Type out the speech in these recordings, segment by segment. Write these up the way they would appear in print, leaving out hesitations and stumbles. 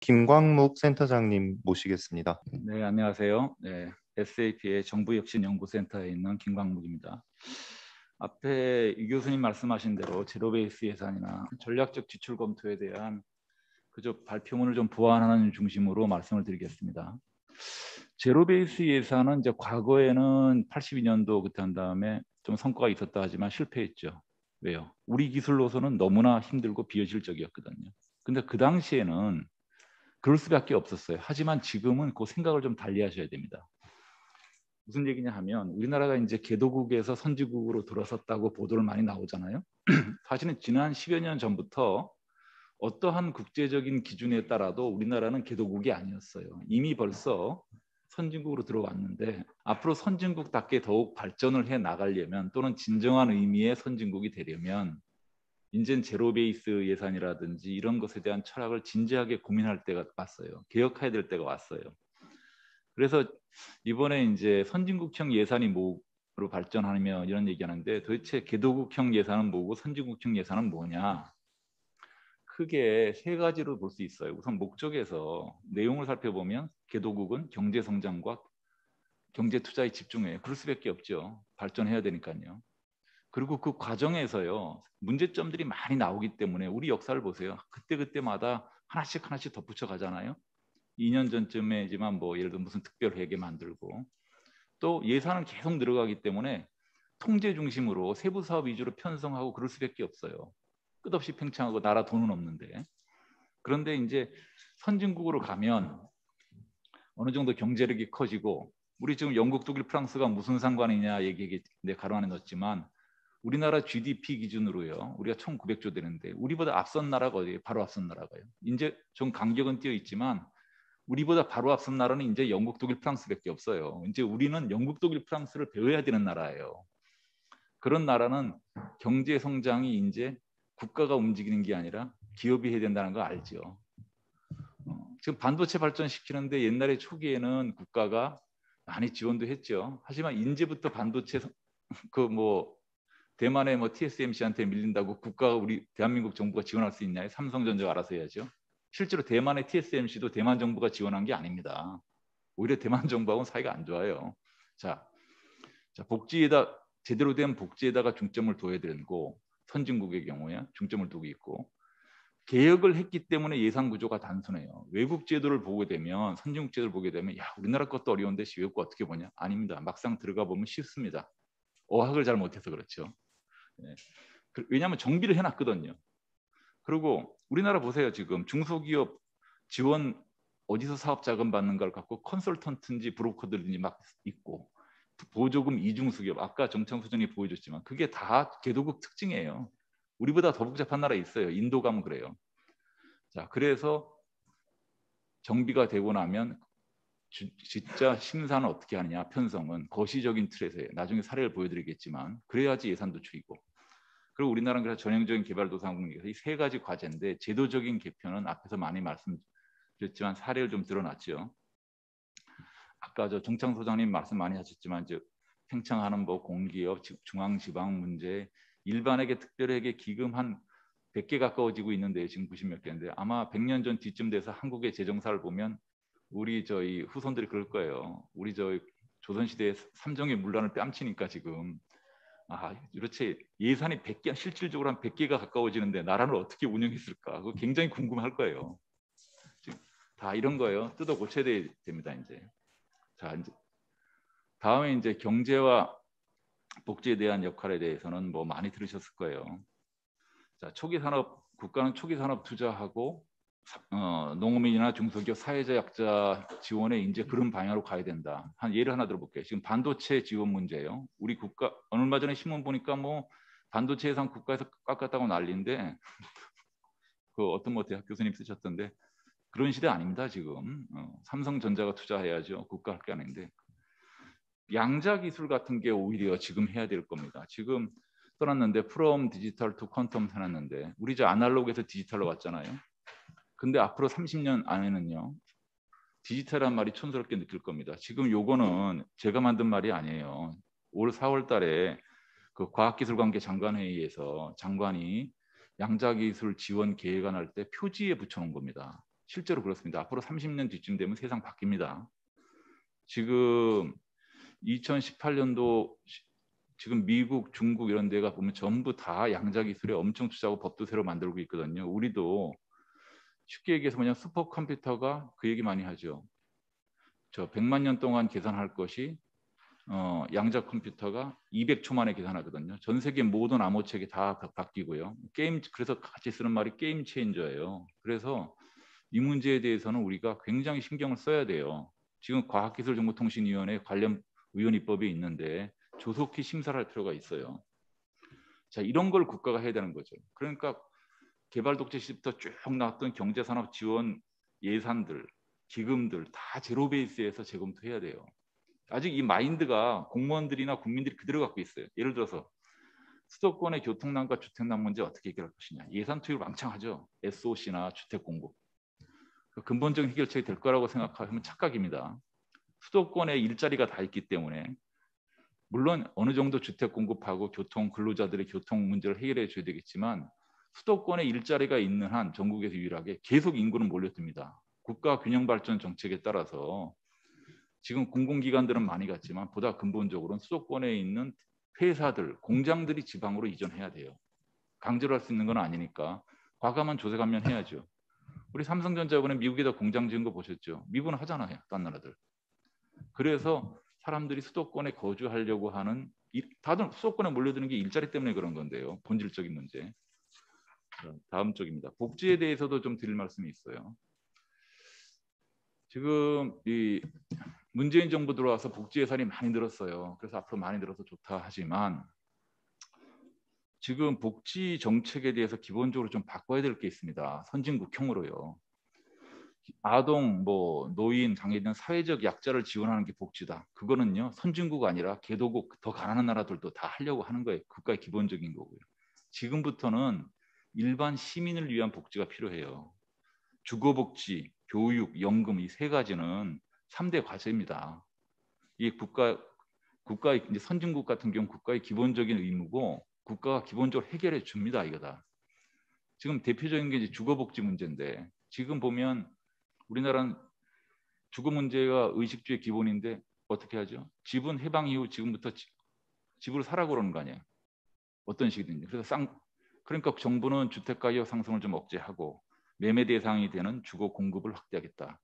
김광묵 센터장님 모시겠습니다. 네, 안녕하세요. 네, SAP의 정부혁신연구센터에 있는 김광묵입니다. 앞에 이 교수님 말씀하신 대로 제로베이스 예산이나 전략적 지출 검토에 대한 그저 발표문을 좀 보완하는 중심으로 말씀을 드리겠습니다. 제로베이스 예산은 이제 과거에는 82년도 그때 한 다음에 좀 성과가 있었다 하지만 실패했죠. 왜요? 우리 기술로서는 너무나 힘들고 비효율적이었거든요. 근데 그 당시에는 그럴 수밖에 없었어요. 하지만 지금은 그 생각을 좀 달리 하셔야 됩니다. 무슨 얘기냐 하면 우리나라가 이제 개도국에서 선진국으로 들어섰다고 보도를 많이 나오잖아요. 사실은 지난 10여 년 전부터 어떠한 국제적인 기준에 따라도 우리나라는 개도국이 아니었어요. 이미 벌써 선진국으로 들어왔는데 앞으로 선진국답게 더욱 발전을 해 나가려면 또는 진정한 의미의 선진국이 되려면 이제는 제로 베이스 예산이라든지 이런 것에 대한 철학을 진지하게 고민할 때가 왔어요. 개혁해야 될 때가 왔어요. 그래서 이번에 이제 선진국형 예산이 뭐로 발전하며 이런 얘기하는데 도대체 개도국형 예산은 뭐고 선진국형 예산은 뭐냐? 크게 세 가지로 볼 수 있어요. 우선 목적에서 내용을 살펴보면 개도국은 경제 성장과 경제 투자에 집중해요. 그럴 수밖에 없죠. 발전해야 되니까요. 그리고 그 과정에서요 문제점들이 많이 나오기 때문에 우리 역사를 보세요. 그때마다 하나씩 덧붙여 가잖아요. 2년 전쯤에지만 뭐 예를 들어 무슨 특별회계 만들고 또 예산은 계속 늘어가기 때문에 통제 중심으로 세부 사업 위주로 편성하고 그럴 수밖에 없어요. 끝없이 팽창하고 나라 돈은 없는데. 그런데 이제 선진국으로 가면 어느 정도 경제력이 커지고 우리 지금 영국, 독일, 프랑스가 무슨 상관이냐 얘기인데 가로 안에 넣었지만 우리나라 GDP 기준으로요. 우리가 1900조 되는데 우리보다 앞선 나라가 어디예요? 바로 앞선 나라가요. 이제 좀 간격은 띄어 있지만 우리보다 바로 앞선 나라는 이제 영국, 독일, 프랑스밖에 없어요. 이제 우리는 영국, 독일, 프랑스를 배워야 되는 나라예요. 그런 나라는 경제 성장이 이제 국가가 움직이는 게 아니라 기업이 해야 된다는 거 알죠. 지금 반도체 발전시키는데 옛날에 초기에는 국가가 많이 지원도 했죠. 하지만 이제부터 반도체 뭐 대만의 뭐 TSMC한테 밀린다고 국가가 우리 대한민국 정부가 지원할 수 있나요? 삼성전자가 알아서 해야죠. 실제로 대만의 TSMC도 대만 정부가 지원한 게 아닙니다. 오히려 대만 정부하고는 사이가 안 좋아요. 자 복지에다 제대로 된 복지에다가 중점을 둬야 되고 선진국의 경우에 중점을 두고 있고 개혁을 했기 때문에 예산 구조가 단순해요. 외국 제도를 보게 되면 선진국 제도를 보게 되면 야 우리나라 것도 어려운데 외국 거 어떻게 보냐? 아닙니다. 막상 들어가 보면 쉽습니다. 어학을 잘 못해서 그렇죠. 네. 왜냐하면 정비를 해놨거든요. 그리고 우리나라 보세요. 지금 중소기업 지원 어디서 사업 자금 받는 걸 갖고 컨설턴트인지 브로커들인지 막 있고 보조금 이중수기업 아까 정창수 장이 보여줬지만 그게 다 개도국 특징이에요. 우리보다 더 복잡한 나라에 있어요. 인도 가면 그래요. 자 그래서 정비가 되고 나면 진짜 심사는 어떻게 하느냐 편성은 거시적인 틀에서 해요. 나중에 사례를 보여드리겠지만 그래야지 예산도 줄이고 그리고 우리나라는 그래서 전형적인 개발도상국에서 이 세 가지 과제인데 제도적인 개편은 앞에서 많이 말씀드렸지만 사례를 좀 드러났죠. 아까 저 정창 소장님 말씀 많이 하셨지만 이제 팽창하는 뭐 공기업, 중앙지방 문제, 일반에게 특별하게 기금 한 100개 가까워지고 있는데 지금 90몇 개인데 아마 100년 전 뒤쯤 돼서 한국의 재정사를 보면 우리 저희 후손들이 그럴 거예요. 우리 저 조선시대에 삼정의 문란을 뺨치니까 지금 그렇지 예산이 100개 실질적으로 한 100개가 가까워지는데 나라를 어떻게 운영했을까? 그거 굉장히 궁금할 거예요. 지금 다 이런 거예요. 뜯어 고쳐야 됩니다 이제. 자 이제 다음에 이제 경제와 복지에 대한 역할에 대해서는 뭐 많이 들으셨을 거예요. 자 초기 산업 국가는 초기 산업 투자하고 농업인이나 중소기업 사회적 약자 지원에 이제 그런 방향으로 가야 된다. 한 예를 하나 들어볼게요. 지금 반도체 지원 문제예요. 우리 국가 얼마 전에 신문 보니까 뭐 반도체 예산 국가에서 깎았다고 난리인데 그 어떤 뭐 대학 교수님 쓰셨던데 그런 시대 아닙니다 지금. 삼성전자가 투자해야죠. 국가 할 게 아닌데 양자 기술 같은 게 오히려 지금 해야 될 겁니다. 지금 떠났는데 프롬 디지털 투 퀀텀 해놨는데 우리 저 아날로그에서 디지털로 왔잖아요. 근데 앞으로 30년 안에는요. 디지털한 말이 촌스럽게 느낄 겁니다. 지금 요거는 제가 만든 말이 아니에요. 올 4월 달에 그 과학기술관계 장관회의에서 장관이 양자기술 지원 계획안 할 때 표지에 붙여놓은 겁니다. 실제로 그렇습니다. 앞으로 30년 뒤쯤 되면 세상 바뀝니다. 지금 2018년도 지금 미국, 중국 이런 데가 보면 전부 다 양자 기술에 엄청 투자하고 법도 새로 만들고 있거든요. 우리도 쉽게 얘기해서 그냥 슈퍼컴퓨터가 그 얘기 많이 하죠. 저 100만 년 동안 계산할 것이 양자 컴퓨터가 200초 만에 계산하거든요. 전 세계 모든 암호책이 다 바뀌고요. 그래서 같이 쓰는 말이 게임 체인저예요. 그래서 이 문제에 대해서는 우리가 굉장히 신경을 써야 돼요. 지금 과학기술정보통신위원회 관련 위원 입법이 있는데 조속히 심사를 할 필요가 있어요. 자, 이런 걸 국가가 해야 되는 거죠. 그러니까 개발 독재 시부터 쭉 나왔던 경제산업 지원 예산들, 기금들 다 제로 베이스에서 재검토해야 돼요. 아직 이 마인드가 공무원들이나 국민들이 그대로 갖고 있어요. 예를 들어서 수도권의 교통난과 주택난 문제 어떻게 해결할 것이냐. 예산 투입 왕창하죠. SOC나 주택 공급. 근본적인 해결책이 될 거라고 생각하면 착각입니다. 수도권에 일자리가 다 있기 때문에 물론 어느 정도 주택 공급하고 교통 근로자들의 교통 문제를 해결해 줘야 되겠지만 수도권에 일자리가 있는 한 전국에서 유일하게 계속 인구는 몰려듭니다. 국가 균형 발전 정책에 따라서 지금 공공기관들은 많이 갔지만 보다 근본적으로는 수도권에 있는 회사들, 공장들이 지방으로 이전해야 돼요. 강제로 할 수 있는 건 아니니까 과감한 조세 감면해야죠. 우리 삼성전자 이번에 미국에다 공장 지은 거 보셨죠? 미국은 하잖아요. 딴 나라들. 그래서 사람들이 수도권에 거주하려고 하는 다들 수도권에 몰려드는 게 일자리 때문에 그런 건데요. 본질적인 문제. 다음 쪽입니다. 복지에 대해서도 좀 드릴 말씀이 있어요. 지금 이 문재인 정부 들어와서 복지 예산이 많이 늘었어요. 그래서 앞으로 많이 늘어서 좋다 하지만 지금 복지 정책에 대해서 기본적으로 좀 바꿔야 될 게 있습니다. 선진국형으로요. 아동, 노인, 장애인 사회적 약자를 지원하는 게 복지다. 그거는요 선진국 아니라 개도국 더 가난한 나라들도 다 하려고 하는 거예요. 국가의 기본적인 거고요. 지금부터는 일반 시민을 위한 복지가 필요해요. 주거복지, 교육, 연금 이 세 가지는 3대 과제입니다. 이 국가의 이제 선진국 같은 경우 국가의 기본적인 의무고 국가가 기본적으로 해결해 줍니다. 이거다. 지금 대표적인 게 이제 주거복지 문제인데 지금 보면 우리나라는 주거 문제가 의식주의 기본인데 어떻게 하죠? 집은 해방 이후 지금부터 집으로 사라고 그러는 거 아니에요. 어떤 식이든지. 그래서 그러니까 정부는 주택 가격 상승을 좀 억제하고 매매 대상이 되는 주거 공급을 확대하겠다.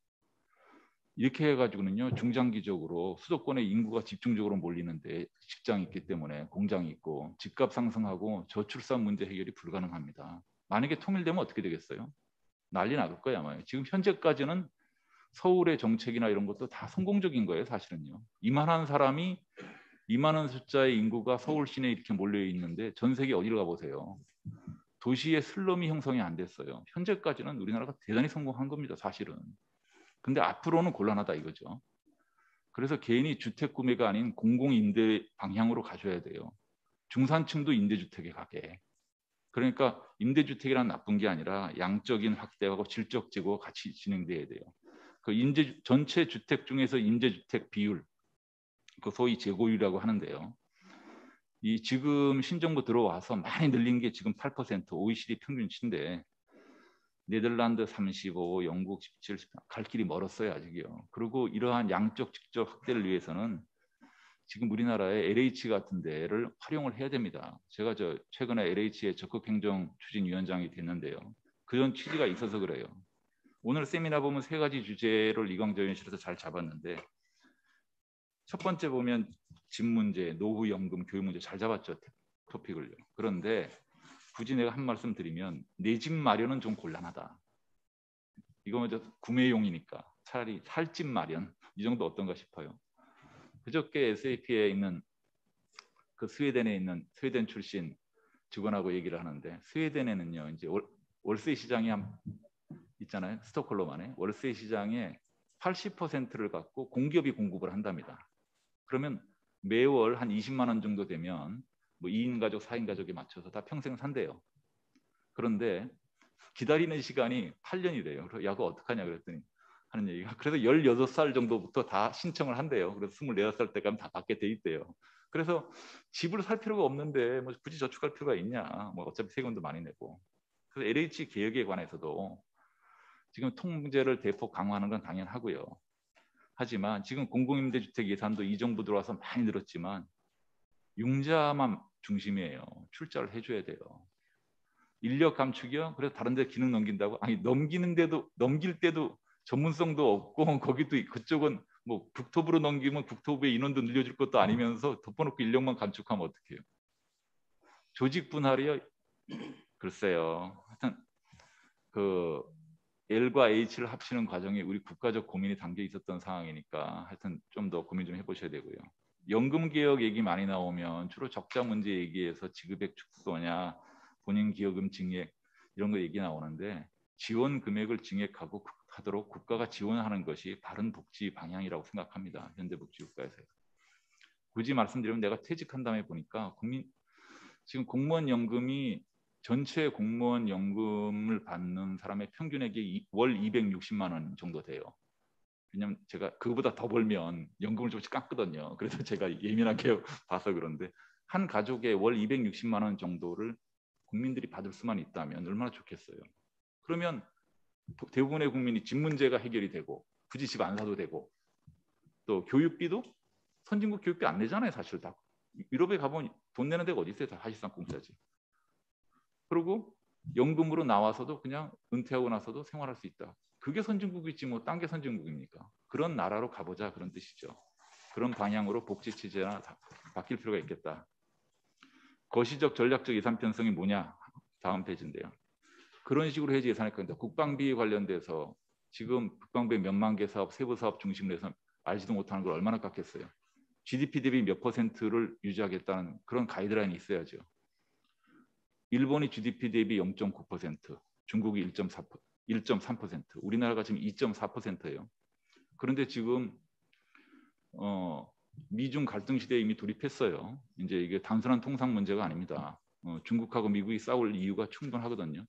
이렇게 해가지고는요 중장기적으로 수도권의 인구가 집중적으로 몰리는데 직장이 있기 때문에 공장이 있고 집값 상승하고 저출산 문제 해결이 불가능합니다. 만약에 통일되면 어떻게 되겠어요? 난리 나을 거예요 아마요. 지금 현재까지는 서울의 정책이나 이런 것도 다 성공적인 거예요 사실은요. 이만한 숫자의 인구가 서울 시내에 이렇게 몰려 있는데 전 세계 어디를 가보세요. 도시의 슬럼이 형성이 안 됐어요. 현재까지는 우리나라가 대단히 성공한 겁니다 사실은. 근데 앞으로는 곤란하다 이거죠. 그래서 개인이 주택 구매가 아닌 공공임대 방향으로 가셔야 돼요. 중산층도 임대주택에 가게. 그러니까 임대주택이란 나쁜 게 아니라 양적인 확대하고 질적 제고가 같이 진행돼야 돼요. 그 전체 주택 중에서 임대주택 비율, 그 소위 재고율이라고 하는데요. 이 지금 신정부 들어와서 많이 늘린 게 지금 8%, OECD 평균치인데 네덜란드 35, 영국 17, 갈 길이 멀었어요 아직이요. 그리고 이러한 양적 직접 확대를 위해서는 지금 우리나라의 LH 같은 데를 활용을 해야 됩니다. 제가 최근에 LH의 적극행정추진위원장이 됐는데요. 그런 취지가 있어서 그래요. 오늘 세미나 보면 세 가지 주제를 이광재 의원실에서 잘 잡았는데 첫 번째 보면 집 문제, 노후연금, 교육 문제 잘 잡았죠. 토픽을요. 그런데 굳이 내가 한 말씀 드리면 내 집 마련은 좀 곤란하다. 이거 먼저 구매용이니까 차라리 살 집 마련 이 정도 어떤가 싶어요. 그저께 SAP에 있는 그 스웨덴에 있는 스웨덴 출신 직원하고 얘기를 하는데 스웨덴에는요 이제 월세 시장이 있잖아요. 스톡홀름 안에 월세 시장의 80%를 갖고 공기업이 공급을 한답니다. 그러면 매월 한 20만 원 정도 되면 2인 가족, 4인 가족에 맞춰서 다 평생 산대요. 그런데 기다리는 시간이 8년이래요. 그래서 야, 그거 어떡하냐 그랬더니 하는 얘기가 그래서 16살 정도부터 다 신청을 한대요. 그래서 24살 때까지 다 받게 돼 있대요. 그래서 집을 살 필요가 없는데 굳이 저축할 필요가 있냐. 어차피 세금도 많이 내고. 그래서 LH 개혁에 관해서도 지금 통제를 대폭 강화하는 건 당연하고요. 하지만 지금 공공임대주택 예산도 이 정부 들어와서 많이 늘었지만 융자만 중심이에요. 출자를 해줘야 돼요. 인력 감축이요? 그래서 다른 데 기능 넘긴다고? 아니 넘길 때도 전문성도 없고 거기도 그쪽은 뭐 국토부로 넘기면 국토부의 인원도 늘려줄 것도 아니면서 덮어놓고 인력만 감축하면 어떡해요? 조직 분할이요? 글쎄요. 하여튼 그 L과 H를 합치는 과정에 우리 국가적 고민이 담겨 있었던 상황이니까 하여튼 좀 더 고민 좀 해보셔야 되고요. 연금 개혁 얘기 많이 나오면 주로 적자 문제 얘기해서 지급액 축소냐, 본인 기여금 증액 이런 거 얘기 나오는데 지원 금액을 증액하고 하도록 국가가 지원하는 것이 바른 복지 방향이라고 생각합니다. 현대복지국가에서요. 굳이 말씀드리면 내가 퇴직한 다음에 보니까 지금 공무원 연금이 전체 공무원 연금을 받는 사람의 평균액이 월 260만 원 정도 돼요. 왜냐면 제가 그거보다 더 벌면 연금을 조금씩 깎거든요. 그래서 제가 예민하게 봐서 그런데 한 가족에 월 260만 원 정도를 국민들이 받을 수만 있다면 얼마나 좋겠어요. 그러면 대부분의 국민이 집 문제가 해결이 되고 굳이 집 안 사도 되고 또 교육비도 선진국 교육비 안 내잖아요. 사실 다. 유럽에 가보면 돈 내는 데가 어디 있어요. 다 사실상 공짜지. 그리고 연금으로 나와서도 그냥 은퇴하고 나서도 생활할 수 있다. 그게 선진국이지 뭐 딴 게 선진국입니까? 그런 나라로 가보자 그런 뜻이죠. 그런 방향으로 복지 체제나 바뀔 필요가 있겠다. 거시적 전략적 예산 편성이 뭐냐? 다음 페이지인데요. 그런 식으로 해야지 예산할 건데 국방비 관련돼서 지금 국방비 몇만 개 사업, 세부 사업 중심으로 해서 알지도 못하는 걸 얼마나 깎겠어요. GDP 대비 몇 %를 유지하겠다는 그런 가이드라인이 있어야죠. 일본이 GDP 대비 0.9%, 중국이 1.3%, 우리나라가 지금 2.4%예요. 그런데 지금 미중 갈등 시대에 이미 돌입했어요. 이제 이게 단순한 통상 문제가 아닙니다. 중국하고 미국이 싸울 이유가 충분하거든요.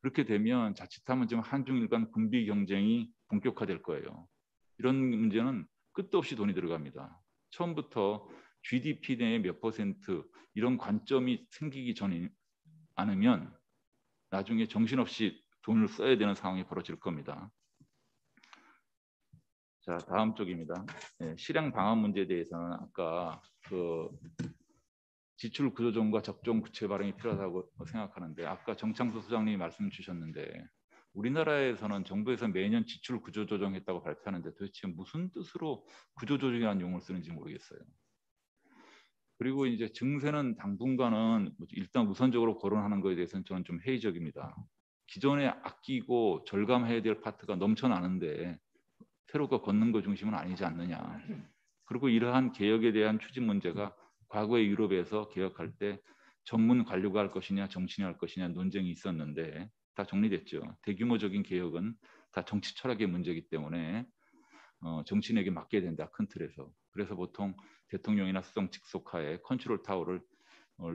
그렇게 되면 자칫하면 지금 한중일 간 군비 경쟁이 본격화될 거예요. 이런 문제는 끝도 없이 돈이 들어갑니다. 처음부터 GDP 내의 몇 % 이런 관점이 생기기 전에 않으면 나중에 정신없이 돈을 써야 되는 상황이 벌어질 겁니다. 자, 다음 쪽입니다. 네, 실행 방안 문제에 대해서는 아까 그 지출 구조조정과 적정 구체 발행이 필요하다고 생각하는데 아까 정창수 소장님이 말씀 주셨는데 우리나라에서는 정부에서 매년 지출 구조조정했다고 발표하는데 도대체 무슨 뜻으로 구조조정이라는 용어를 쓰는지 모르겠어요. 그리고 이제 증세는 당분간은 일단 우선적으로 거론하는 것에 대해서는 저는 좀 회의적입니다. 기존에 아끼고 절감해야 될 파트가 넘쳐나는데 새로 걷는 것 중심은 아니지 않느냐. 그리고 이러한 개혁에 대한 추진 문제가 과거에 유럽에서 개혁할 때 전문 관료가 할 것이냐 정치인이 할 것이냐 논쟁이 있었는데 다 정리됐죠. 대규모적인 개혁은 다 정치 철학의 문제이기 때문에 정치인에게 맡겨야 된다. 큰 틀에서. 그래서 보통 대통령이나 수석 직속하에 컨트롤 타워를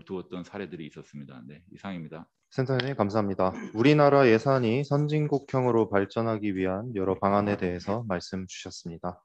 두었던 사례들이 있었습니다. 네, 이상입니다. 센터장님 감사합니다. 우리나라 예산이 선진국형으로 발전하기 위한 여러 방안에 대해서 말씀 주셨습니다.